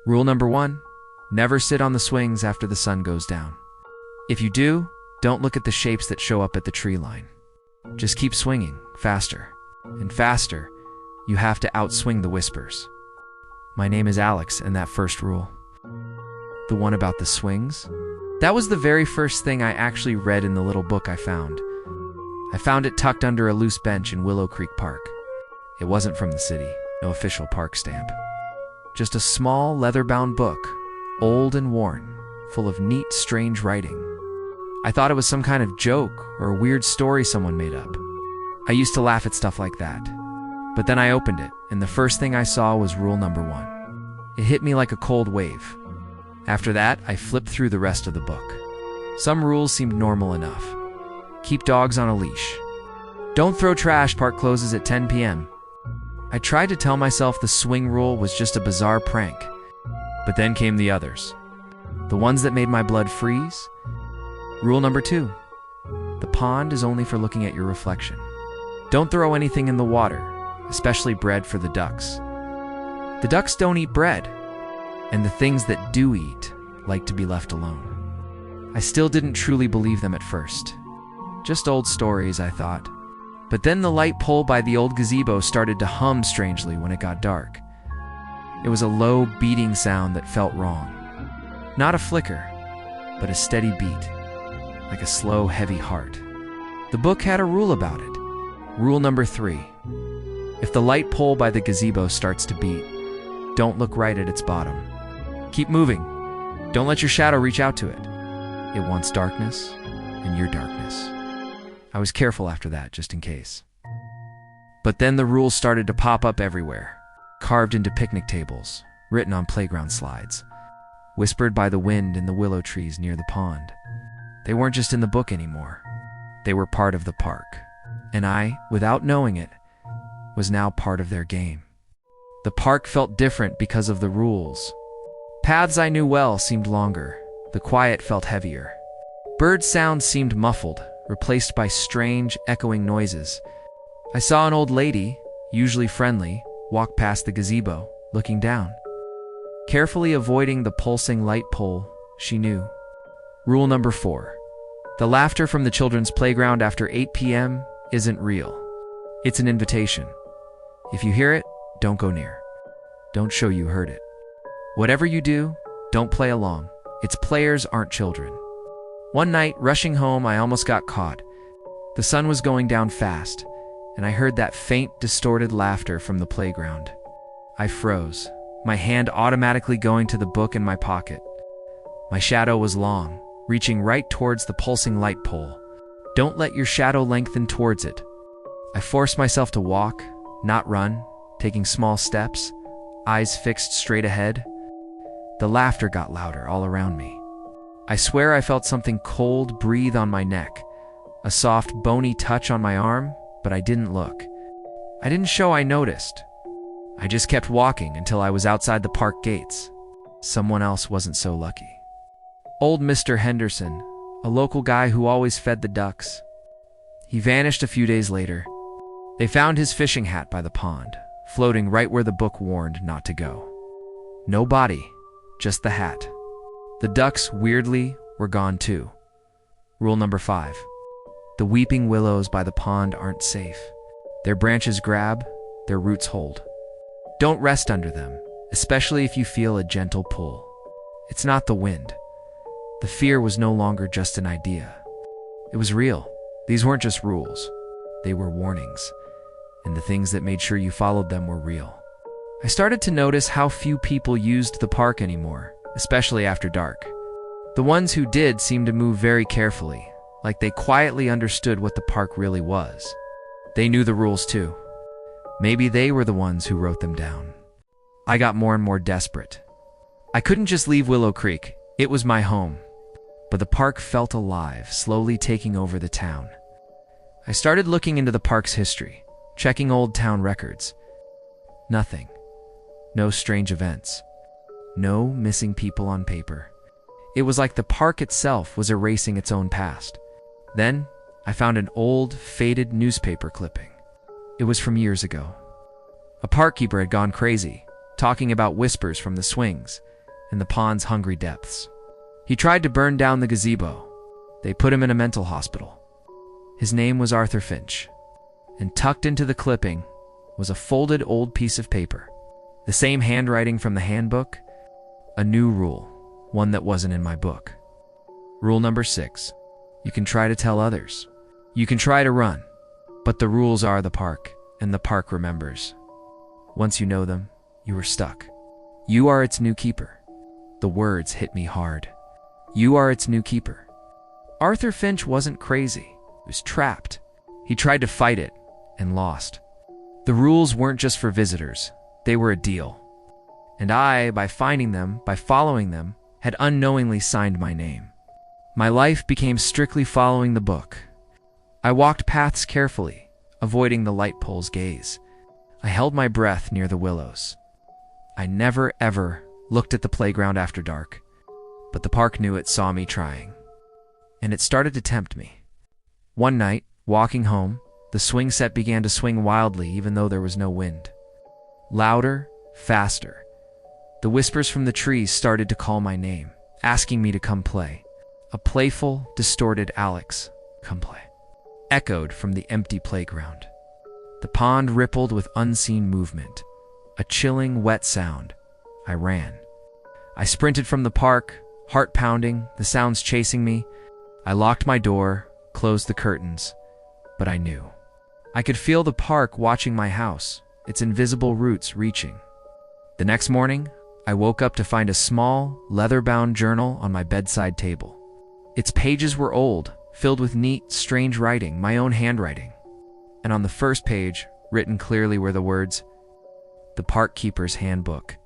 Rule number 1, never sit on the swings after the sun goes down. If you do, don't look at the shapes that show up at the tree line. Just keep swinging, faster and faster. You have to outswing the whispers. My name is Alex, and that first rule, the one about the swings, that was the very first thing I actually read in the little book I found. I found it tucked under a loose bench in Willow Creek Park. It wasn't from the city, no official park stamp. Just a small leather-bound book, old and worn, full of neat, strange writing. I thought it was some kind of joke or a weird story someone made up. I used to laugh at stuff like that. But then I opened it, and the first thing I saw was rule number 1. It hit me like a cold wave. After that, I flipped through the rest of the book. Some rules seemed normal enough. Keep dogs on a leash. Don't throw trash, park closes at 10 p.m. I tried to tell myself the swing rule was just a bizarre prank. But then came the others. The ones that made my blood freeze. Rule number 2. The pond is only for looking at your reflection. Don't throw anything in the water, especially bread for the ducks. The ducks don't eat bread, and the things that do eat like to be left alone. I still didn't truly believe them at first. Just old stories, I thought. But then the light pole by the old gazebo started to hum strangely when it got dark. It was a low, beating sound that felt wrong. Not a flicker, but a steady beat, like a slow, heavy heart. The book had a rule about it. Rule number 3. If the light pole by the gazebo starts to beat, don't look right at its bottom. Keep moving. Don't let your shadow reach out to it. It wants darkness, and your darkness. I was careful after that, just in case. But then the rules started to pop up everywhere, carved into picnic tables, written on playground slides, whispered by the wind in the willow trees near the pond. They weren't just in the book anymore. They were part of the park. And I, without knowing it, was now part of their game. The park felt different because of the rules. Paths I knew well seemed longer. The quiet felt heavier. Bird sounds seemed muffled, replaced by strange, echoing noises. I saw an old lady, usually friendly, walk past the gazebo, looking down. Carefully avoiding the pulsing light pole, she knew. Rule number 4. The laughter from the children's playground after 8 p.m. isn't real. It's an invitation. If you hear it, don't go near. Don't show you heard it. Whatever you do, don't play along. Its players aren't children. One night, rushing home, I almost got caught. The sun was going down fast, and I heard that faint, distorted laughter from the playground. I froze, my hand automatically going to the book in my pocket. My shadow was long, reaching right towards the pulsing light pole. Don't let your shadow lengthen towards it. I forced myself to walk, not run, taking small steps, eyes fixed straight ahead. The laughter got louder all around me. I swear I felt something cold breathe on my neck, a soft, bony touch on my arm, but I didn't look. I didn't show I noticed. I just kept walking until I was outside the park gates. Someone else wasn't so lucky. Old Mr. Henderson, a local guy who always fed the ducks. He vanished a few days later. They found his fishing hat by the pond, floating right where the book warned not to go. No body, just the hat. The ducks, weirdly, were gone too. Rule number 5. The weeping willows by the pond aren't safe. Their branches grab, their roots hold. Don't rest under them, especially if you feel a gentle pull. It's not the wind. The fear was no longer just an idea. It was real. These weren't just rules. They were warnings. And the things that made sure you followed them were real. I started to notice how few people used the park anymore, especially after dark. The ones who did seemed to move very carefully, like they quietly understood what the park really was. They knew the rules too. Maybe they were the ones who wrote them down. I got more and more desperate. I couldn't just leave Willow Creek. It was my home. But the park felt alive, slowly taking over the town. I started looking into the park's history, checking old town records. Nothing. No strange events. No missing people on paper. It was like the park itself was erasing its own past. Then, I found an old, faded newspaper clipping. It was from years ago. A park keeper had gone crazy, talking about whispers from the swings, in the pond's hungry depths. He tried to burn down the gazebo. They put him in a mental hospital. His name was Arthur Finch, and tucked into the clipping was a folded old piece of paper. The same handwriting from the handbook, a new rule, one that wasn't in my book. Rule number 6. You can try to tell others. You can try to run, but the rules are the park, and the park remembers. Once you know them, you are stuck. You are its new keeper. The words hit me hard. You are its new keeper. Arthur Finch wasn't crazy. He was trapped. He tried to fight it and lost. The rules weren't just for visitors. They were a deal. And I, by finding them, by following them, had unknowingly signed my name. My life became strictly following the book. I walked paths carefully, avoiding the light pole's gaze. I held my breath near the willows. I never, ever looked at the playground after dark, but the park knew it saw me trying, and it started to tempt me. One night, walking home, the swing set began to swing wildly even though there was no wind. Louder, faster. The whispers from the trees started to call my name, asking me to come play. A playful, distorted Alex, come play, echoed from the empty playground. The pond rippled with unseen movement, a chilling, wet sound. I ran. I sprinted from the park, heart pounding, the sounds chasing me. I locked my door, closed the curtains, but I knew. I could feel the park watching my house, its invisible roots reaching. The next morning, I woke up to find a small, leather-bound journal on my bedside table. Its pages were old, filled with neat, strange writing, my own handwriting. And on the first page, written clearly, were the words, "The Park Keeper's Handbook."